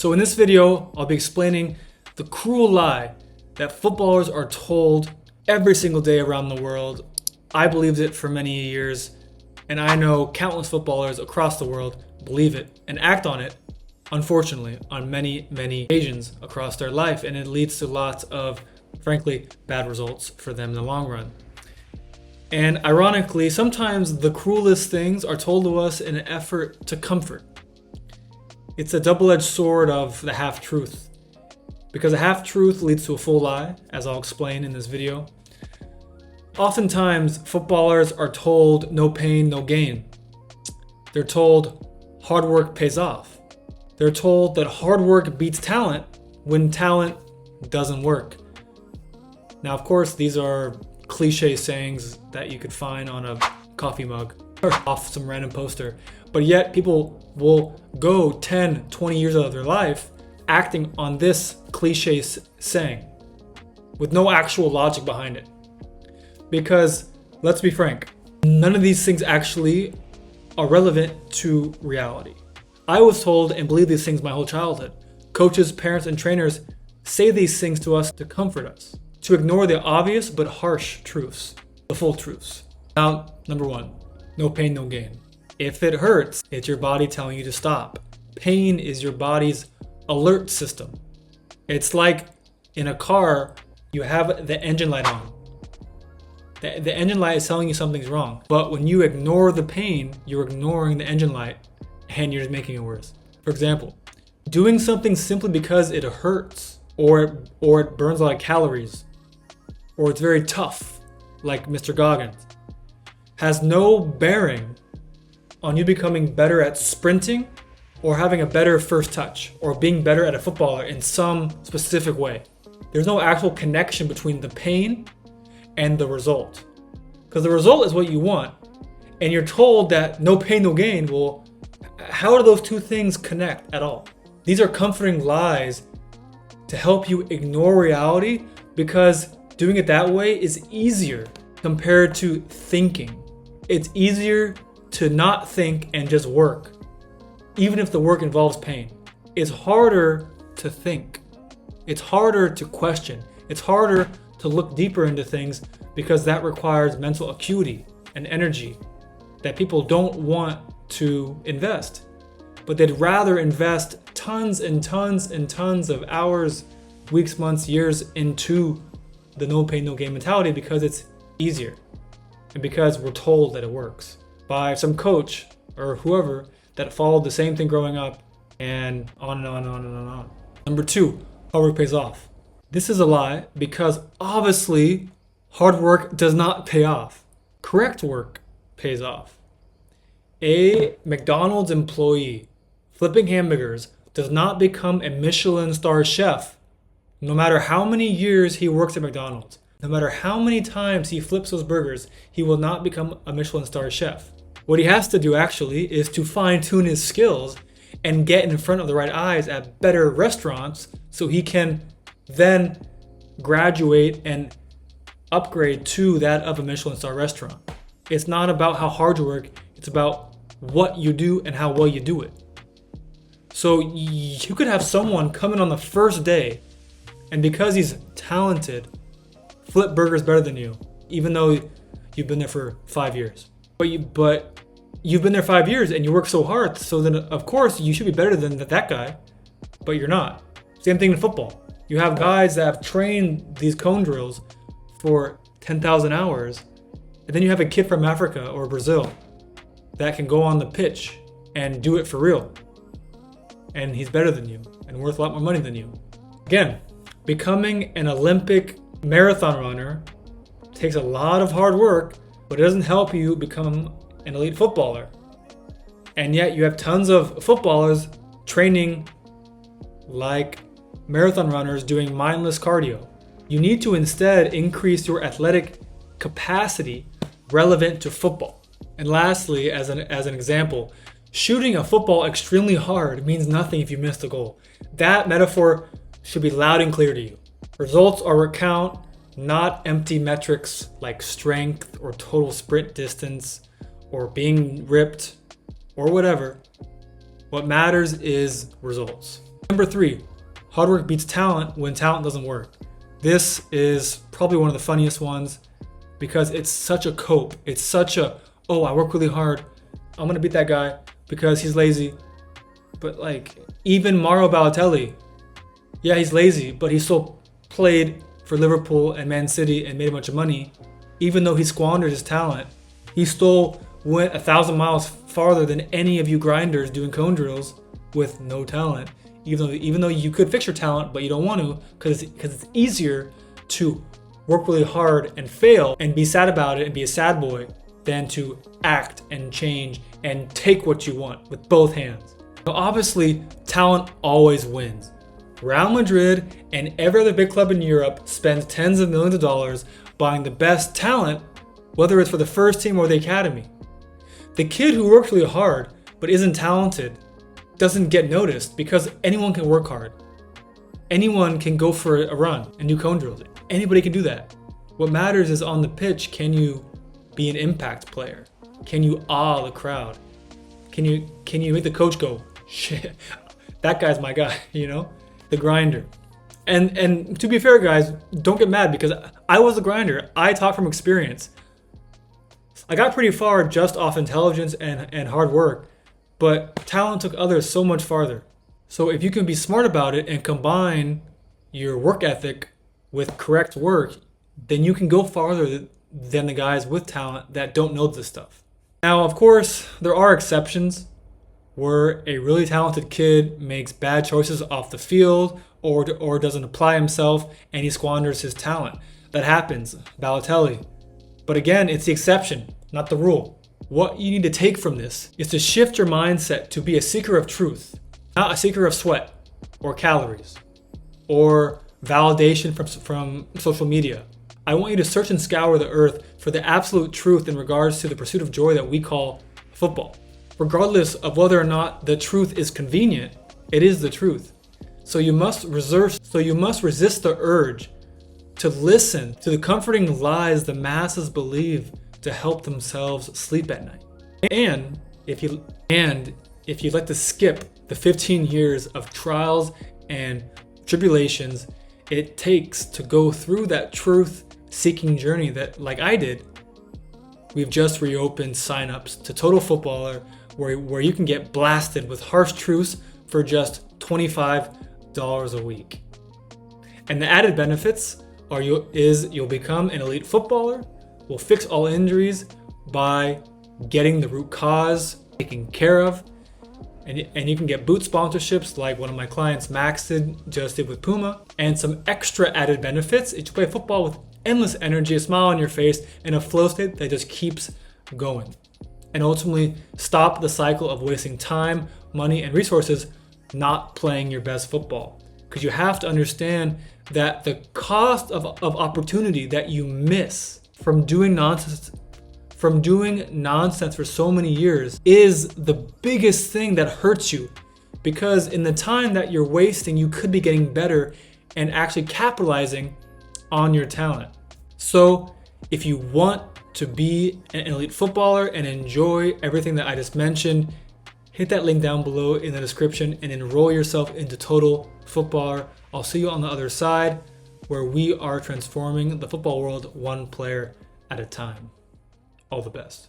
So in this video, I'll be explaining the cruel lie that footballers are told every single day around the world. I believed it for many years, and I know countless footballers across the world believe it and act on it, unfortunately, on many occasions across their life, and it leads to lots of, frankly, bad results for them in the long run. And ironically, sometimes the cruelest things are told to us in an effort to comfort. It's a double-edged sword of the half-truth, because a half-truth leads to a full lie, as I'll explain in this video. Oftentimes, footballers are told no pain, no gain. They're told hard work pays off. They're told that hard work beats talent when talent doesn't work. Now, of course, these are cliche sayings that you could find on a coffee mug or off some random poster, but yet people will go 10, 20 years out of their life acting on this cliche saying with no actual logic behind it. Because let's be frank, none of these things actually are relevant to reality. I was told and believed these things my whole childhood. Coaches, parents, and trainers say these things to us to comfort us, to ignore the obvious but harsh truths, the full truths. Now, number one, no pain, no gain. If it hurts, it's your body telling you to stop. Pain is your body's alert system. It's like in a car, you have the engine light on. The engine light is telling you something's wrong. But when you ignore the pain, you're ignoring the engine light and you're just making it worse. For example, doing something simply because it hurts or it burns a lot of calories or it's very tough, like Mr. Goggins, has no bearing on you becoming better at sprinting or having a better first touch or being better at a footballer in some specific way. There's no actual connection between the pain and the result. Because the result is what you want, and you're told that no pain, no gain. Well, how do those two things connect at all? These are comforting lies to help you ignore reality, because doing it that way is easier compared to thinking. It's easier to not think and just work, even if the work involves pain. It's harder to think. It's harder to question. It's harder to look deeper into things because that requires mental acuity and energy that people don't want to invest. But they'd rather invest tons and tons and tons of hours, weeks, months, years into the no pain, no gain mentality because it's easier and because we're told that it works by some coach or whoever that followed the same thing growing up, and on and on and on and on and on. Number two, hard work pays off. This is a lie because obviously hard work does not pay off. Correct work pays off. A McDonald's employee flipping hamburgers does not become a Michelin star chef no matter how many years he works at McDonald's. No matter how many times he flips those burgers, he will not become a Michelin star chef. What he has to do actually is to fine-tune his skills and get in front of the right eyes at better restaurants so he can then graduate and upgrade to that of a Michelin star restaurant. It's not about how hard you work, it's about what you do and how well you do it. So you could have someone come in on the first day, and because he's talented, flip burgers better than you, even though you've been there for 5 years. But you've been there 5 years and you work so hard, so then of course you should be better than that guy, but you're not. Same thing in football. You have guys that have trained these cone drills for 10,000 hours, and then you have a kid from Africa or Brazil that can go on the pitch and do it for real. And he's better than you and worth a lot more money than you. Again, becoming an Olympic marathon runner takes a lot of hard work, but it doesn't help you become an elite footballer. And yet you have tons of footballers training like marathon runners doing mindless cardio. You need to instead increase your athletic capacity relevant to football. And lastly, as an example, shooting a football extremely hard means nothing if you miss the goal. That metaphor should be loud and clear to you. Results are what count, not empty metrics like strength or total sprint distance or being ripped or whatever. What matters is results. Number 3, hard work beats talent when talent doesn't work. This is probably one of the funniest ones because it's such a cope. It's such a, oh, I work really hard, I'm gonna beat that guy because he's lazy. But like, even Mario Balotelli, yeah, he's lazy, but he still played for Liverpool and Man City and made a bunch of money. Even though he squandered his talent, he still went 1,000 miles farther than any of you grinders doing cone drills with no talent. Even though you could fix your talent, but you don't want to because it's easier to work really hard and fail and be sad about it and be a sad boy than to act and change and take what you want with both hands. Now, obviously, talent always wins. Real Madrid and every other big club in Europe spends tens of millions of dollars buying the best talent, whether it's for the first team or the academy. The kid who works really hard but isn't talented doesn't get noticed because anyone can work hard. Anyone can go for a run and do cone drills. Anybody can do that. What matters is on the pitch, can you be an impact player? Can you awe the crowd? Can you make the coach go, shit, that guy's my guy, you know? The grinder. And to be fair, guys, don't get mad because I was a grinder. I talk from experience. I got pretty far just off intelligence and hard work, but talent took others so much farther. So if you can be smart about it and combine your work ethic with correct work, then you can go farther than the guys with talent that don't know this stuff. Now, of course, there are exceptions where a really talented kid makes bad choices off the field or doesn't apply himself and he squanders his talent. That happens, Balotelli. But again, it's the exception, not the rule. What you need to take from this is to shift your mindset to be a seeker of truth, not a seeker of sweat or calories or validation from social media. I want you to search and scour the earth for the absolute truth in regards to the pursuit of joy that we call football. Regardless of whether or not the truth is convenient, it is the truth. So you must resist the urge to listen to the comforting lies the masses believe to help themselves sleep at night. And if you'd like to skip the 15 years of trials and tribulations it takes to go through that truth-seeking journey that, like I did, we've just reopened signups to Total Footballer where you can get blasted with harsh truths for just $25 a week. And the added benefits you'll become an elite footballer. We'll fix all injuries by getting the root cause taken care of. And you can get boot sponsorships like one of my clients, Max, just did with Puma. And some extra added benefits. You play football with endless energy, a smile on your face, and a flow state that just keeps going. And ultimately stop the cycle of wasting time, money, and resources not playing your best football. Because you have to understand that the cost of opportunity that you miss from doing nonsense for so many years is the biggest thing that hurts you. Because in the time that you're wasting, you could be getting better and actually capitalizing on your talent. So if you want to be an elite footballer and enjoy everything that I just mentioned, hit that link down below in the description and enroll yourself into Total Footballer. I'll see you on the other side where we are transforming the football world one player at a time. All the best.